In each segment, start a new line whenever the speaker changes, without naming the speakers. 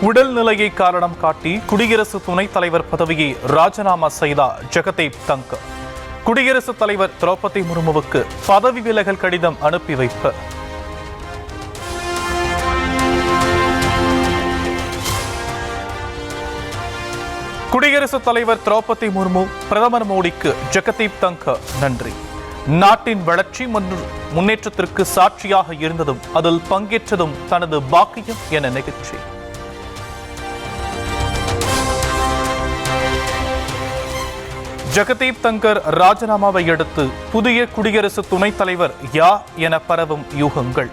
உடல்நிலையை காரணம் காட்டி குடியரசு துணைத் தலைவர் பதவியை ராஜினாமா செய்தார் ஜெகதீப் தங்கர். குடியரசுத் தலைவர் திரௌபதி முர்முவுக்கு பதவி விலகல் கடிதம் அனுப்பி வைப்பு. குடியரசுத் தலைவர் திரௌபதி முர்மு பிரதமர் மோடிக்கு ஜெகதீப் தங்கர் நன்றி. நாட்டின் வளர்ச்சி மற்றும் முன்னேற்றத்திற்கு சாட்சியாக இருந்ததும் அதில் பங்கேற்றதும் தனது பாக்கியம் என நிகழ்ச்சி. ஜெகதீப் தங்கர் ராஜினாமாவை அடுத்து புதிய குடியரசு துணைத் தலைவர் யார் என பரவும் யூகங்கள்.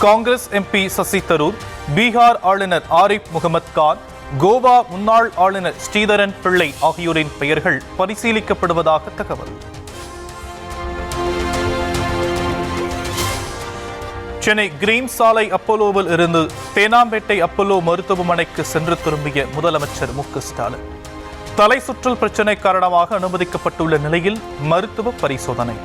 காங்கிரஸ் எம்பி சசி தரூர், பீகார் ஆளுநர் ஆரிஃப் முகமது கான், கோவா முன்னாள் ஆளுநர் ஸ்ரீதரன் பிள்ளை ஆகியோரின் பெயர்கள் பரிசீலிக்கப்படுவதாக தகவல். சென்னை கிரீன் சாலை அப்போலோவில் இருந்து தேனாம்பேட்டை அப்போலோ மருத்துவமனைக்கு சென்று திரும்பிய முதலமைச்சர் மு க ஸ்டாலின் தலை சுற்றல் பிரச்சினை காரணமாக அனுமதிக்கப்பட்டுள்ள நிலையில் மருத்துவ பரிசோதனை.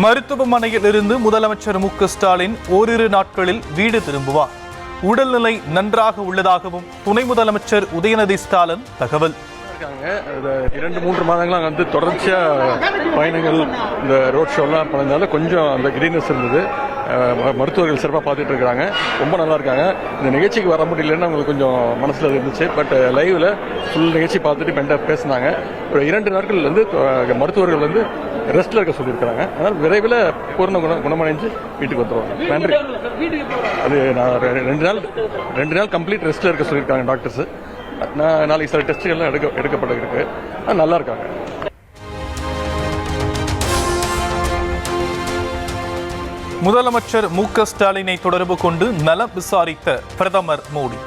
மருத்துவமனையில் இருந்து முதலமைச்சர் மு க ஸ்டாலின் ஓரிரு நாட்களில் வீடு திரும்புவார். உடல்நிலை நன்றாக உள்ளதாகவும் துணை முதலமைச்சர் உதயநிதி ஸ்டாலின் தகவல்.
2-3 மாதங்களாக தொடர்ச்சியா பயணங்கள் இந்த ரோட் ஷோலாம் பண்ணதால கொஞ்சம் அந்த கிரீனஸ் இருந்தது. மருத்துவர்கள் சிறப்பாக பார்த்துட்டு இருக்காங்க, ரொம்ப நல்லா இருக்காங்க. இந்த நிகழ்ச்சிக்கு வர முடியலன்னு அவங்களுக்கு கொஞ்சம் மனசுல இருந்துச்சு. பட் லைவ்ல ஃபுல் நிகழ்ச்சி பார்த்துட்டு பெண்ட பேசினாங்க. ஒரு 2 நாட்கள் மருத்துவர்கள் ரெஸ்ட்ல இருக்க சொல்லியிருக்காங்க. அதனால் விரைவில் பூர்ண குணமடைஞ்சு வீட்டுக்கு வந்துடுவாங்க. நன்றி. அது நான் 2 நாள் கம்ப்ளீட் ரெஸ்ட்ல இருக்க சொல்லியிருக்காங்க டாக்டர்ஸ். நாளைக்கு சில டெஸ்ட்டுகள்லாம் எடுக்கப்பட்டிருக்கு. நல்லா இருக்காங்க.
முதலமைச்சர் மு க ஸ்டாலினை தொடர்பு கொண்டு நலம் விசாரித்த பிரதமர் மோடி.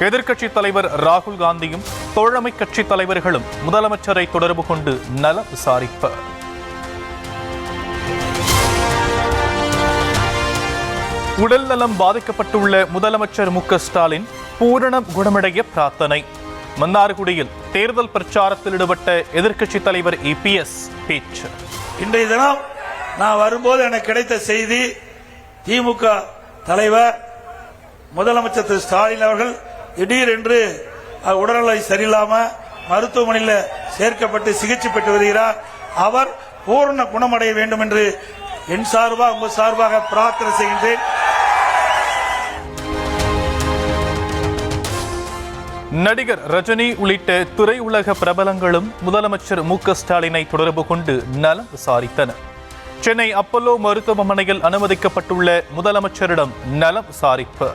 எதிர்க்கட்சித் தலைவர் ராகுல் காந்தியும் தோழமை கட்சி தலைவர்களும் முதலமைச்சரை தொடர்பு கொண்டு நலம் விசாரிப்பர். உடல் நலம் பாதிக்கப்பட்டுள்ள முதலமைச்சர் மு க ஸ்டாலின் பூரணம் குணமடைய பிரார்த்தனை. மன்னார்குடியில் தேர்தல் பிரச்சாரத்தில் ஈடுபட்ட எதிர்க்கட்சித் தலைவர் EPS பேச்சு.
இன்றைய தினம் நான் வரும்போது எனக்கு கிடைத்த செய்தி, திமுக தலைவர் முதலமைச்சர் திரு ஸ்டாலின் அவர்கள் திடீரென்று உடல்நிலை சரியில்லாம மருத்துவமனையில் சேர்க்கப்பட்டு சிகிச்சை பெற்று வருகிறார். அவர் பூரண குணமடைய வேண்டும் என்று என் சார்பாக உங்கள் சார்பாக பிரார்த்தனை செய்கின்றேன்.
நடிகர் ரஜினி உள்ளிட்ட திரையுலக பிரபலங்களும் முதலமைச்சர் மு க ஸ்டாலினை தொடர்பு கொண்டு நலம் விசாரித்தனர். சென்னை அப்போலோ மருத்துவமனையில் அனுமதிக்கப்பட்டுள்ள முதலமைச்சரிடம் நலம் விசாரிப்பு.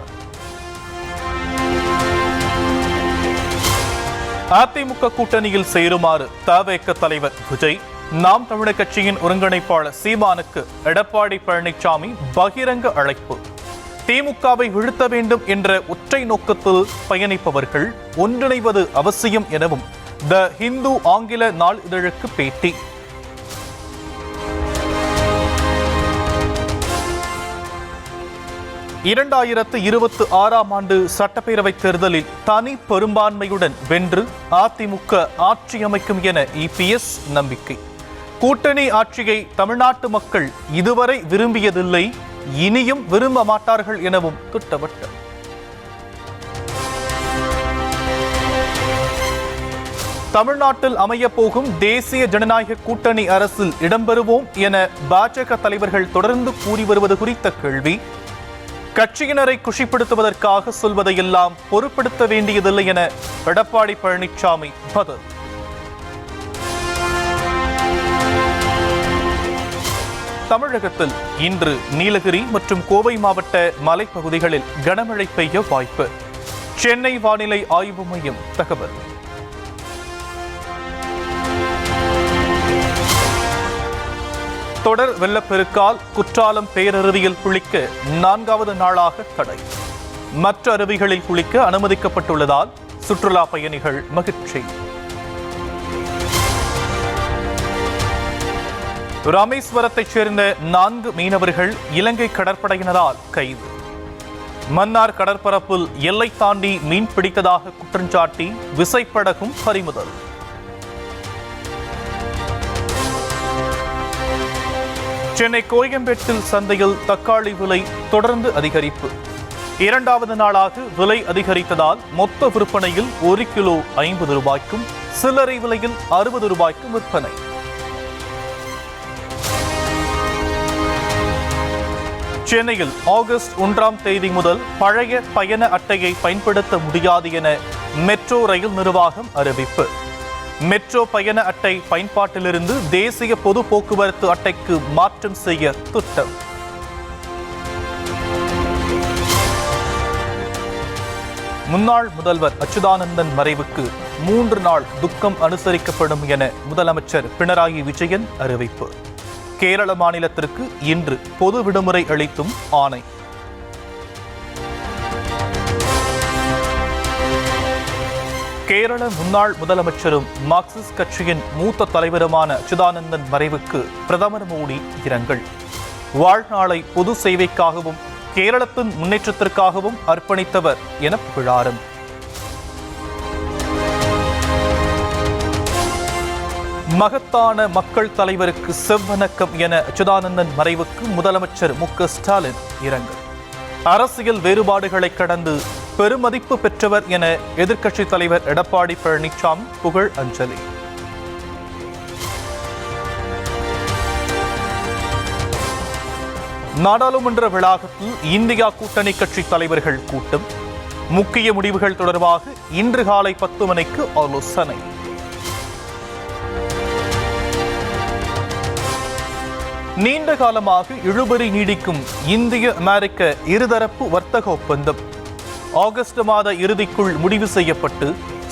அதிமுக கூட்டணியில் சேருமாறு தவேக தலைவர் விஜய், நாம் தமிழர் கட்சியின் ஒருங்கிணைப்பாளர் சீமானுக்கு எடப்பாடி பழனிசாமி பகிரங்க அழைப்பு. திமுகவை வீழ்த்த வேண்டும் என்ற ஒற்றை நோக்கத்தில் பயணிப்பவர்கள் ஒன்றிணைவது அவசியம் எனவும் த ஹிந்து ஆங்கில நாளிதழுக்கு பேட்டி. ஆண்டு சட்டப்பேரவை தேர்தலில் தனி பெரும்பான்மையுடன் வென்று அதிமுக ஆட்சி அமைக்கும் என EPS நம்பிக்கை. கூட்டணி ஆட்சியை தமிழ்நாட்டு மக்கள் இதுவரை விரும்பியதில்லை, இனியும் விரும்ப மாட்டார்கள் எனவும் திட்டவட்டம். தமிழ்நாட்டில் அமையப்போகும் தேசிய ஜனநாயக கூட்டணி அரசில் இடம்பெறுவோம் என பாஜக தலைவர்கள் தொடர்ந்து கூறி வருவது குறித்த கேள்வி. கட்சியினரை குஷிப்படுத்துவதற்காக சொல்வதையெல்லாம் பொருட்படுத்த வேண்டியதில்லை என எடப்பாடி பழனிசாமி பதில். தமிழகத்தில் இன்று நீலகிரி மற்றும் கோவை மாவட்ட மலைப்பகுதிகளில் கனமழை பெய்ய வாய்ப்பு. சென்னை வானிலை ஆய்வு மையம் தகவல். தொடர் வெள்ளப்பெருக்கால் குற்றாலம் பேரருவியில் குளிக்க 4வது நாளாக தடை. மற்ற அருவிகளில் குளிக்க அனுமதிக்கப்பட்டுள்ளதால் சுற்றுலா பயணிகள் மகிழ்ச்சி. ராமேஸ்வரத்தைச் சேர்ந்த 4 மீனவர்கள் இலங்கை கடற்படையினரால் கைது. மன்னார் கடற்பரப்பில் எல்லை தாண்டி மீன் பிடித்ததாக குற்றஞ்சாட்டி விசைப்படகும் பறிமுதல். சென்னை கோயம்பேட்டில் சந்தையில் தக்காளி விலை தொடர்ந்து அதிகரிப்பு. இரண்டாவது நாளாக விலை அதிகரித்ததால் மொத்த விற்பனையில் 1 கிலோ 50 ரூபாய்க்கும் சில்லறை விலையில் 60 ரூபாய்க்கும் விற்பனை. சென்னையில் ஆகஸ்ட் 1ஆம் தேதி முதல் பழைய பயண அட்டையை பயன்படுத்த முடியாது என மெட்ரோ ரயில் நிர்வாகம் அறிவிப்பு. மெட்ரோ பயண அட்டை பயன்பாட்டிலிருந்து தேசிய பொது போக்குவரத்து அட்டைக்கு மாற்றம் செய்ய திட்டம். முன்னாள் முதல்வர் அச்சுதானந்தன் மறைவுக்கு 3 நாள் துக்கம் அனுசரிக்கப்படும் என முதலமைச்சர் பினராயி விஜயன் அறிவிப்பு. கேரள மாநிலத்திற்கு இன்று பொது விடுமுறை அளித்தும் ஆணை. கேரள முன்னாள் முதலமைச்சரும் மார்க்சிஸ்ட் கட்சியின் மூத்த தலைவருமான அச்சுதானந்தன் மறைவுக்கு பிரதமர் மோடி இரங்கல். வாழ்நாளை பொது சேவைக்காகவும் கேரளத்தின் முன்னேற்றத்திற்காகவும் அர்ப்பணித்தவர் என புகழாரம். மகத்தான மக்கள் தலைவருக்கு செவ்வணக்கம் என அச்சுதானந்தன் மறைவுக்கு முதலமைச்சர் மு.க. ஸ்டாலின் இரங்கல். அரசியல் வேறுபாடுகளை கடந்து பெருமதிப்பு பெற்றவர் என எதிர்க்கட்சித் தலைவர் எடப்பாடி பழனிசாமி புகழ் அஞ்சலி. நாடாளுமன்ற வளாகத்தில் இந்தியா கூட்டணி கட்சி தலைவர்கள் கூட்டம். முக்கிய முடிவுகள் தொடர்பாக இன்று காலை 10 மணிக்கு ஆலோசனை. நீண்ட காலமாக இழுபறி நீடிக்கும் இந்திய அமெரிக்க இருதரப்பு வர்த்தக ஒப்பந்தம் ஆகஸ்ட் மாத இறுதிக்குள் முடிவு செய்யப்பட்டு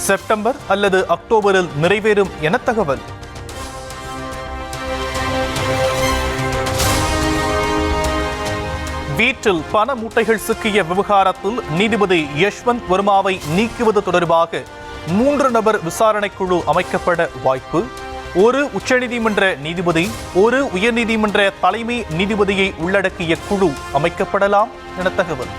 செப்டம்பர் அல்லது அக்டோபரில் நிறைவேறும் என தகவல். வீட்டில் பண மூட்டைகள் சிக்கிய விவகாரத்தில் நீதிபதி யஷ்வந்த் வர்மாவை நீக்குவது தொடர்பாக 3 நபர் விசாரணை குழு அமைக்கப்பட வாய்ப்பு. ஒரு உச்சநீதிமன்ற நீதிபதி, ஒரு உயர்நீதிமன்ற தலைமை நீதிபதியை உள்ளடக்கிய குழு அமைக்கப்படலாம் என தகவல்.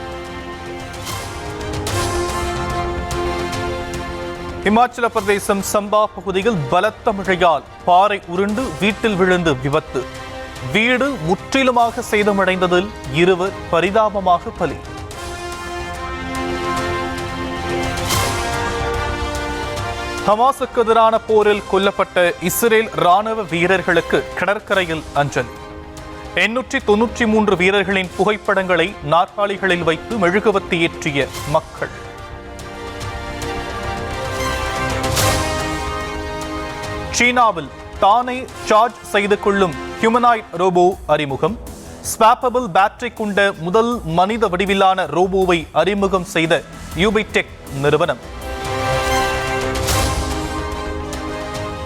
இமாச்சல பிரதேசம் சம்பா பகுதியில் பலத்த மழையால் பாறை உருண்டு வீட்டில் விழுந்து விபத்து. வீடு முற்றிலுமாக சேதமடைந்ததில் 2 பரிதாபமாக பலி. ஹமாஸுக்கு எதிரான போரில் கொல்லப்பட்ட இஸ்ரேல் ராணுவ வீரர்களுக்கு கடற்கரையில் அஞ்சலி. 893 வீரர்களின் புகைப்படங்களை நாற்காலிகளில் வைத்து மெழுகுவர்த்தி ஏற்றிய மக்கள். சீனாவில் தானே சார்ஜ் செய்து கொள்ளும் ஹியூமனாய்ட் ரோபோ அறிமுகம். ஸ்வாப்பபிள் பேட்டரி கொண்ட முதல் மனித வடிவிலான ரோபோவை அறிமுகம் செய்த யூபிடெக் நிறுவனம்.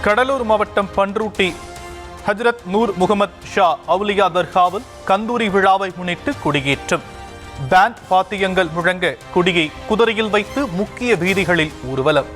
கடலூர் மாவட்டம் பன்ருட்டி ஹஜ்ரத் நூர் முகமது ஷா அவுலியா தர்காவில் கந்தூரி விழாவை முன்னிட்டு கொடியேற்றம். பேண்ட் வாத்தியங்கள் முழங்க கொடியை குதிரையில் வைத்து முக்கிய வீதிகளில் ஊர்வலம்.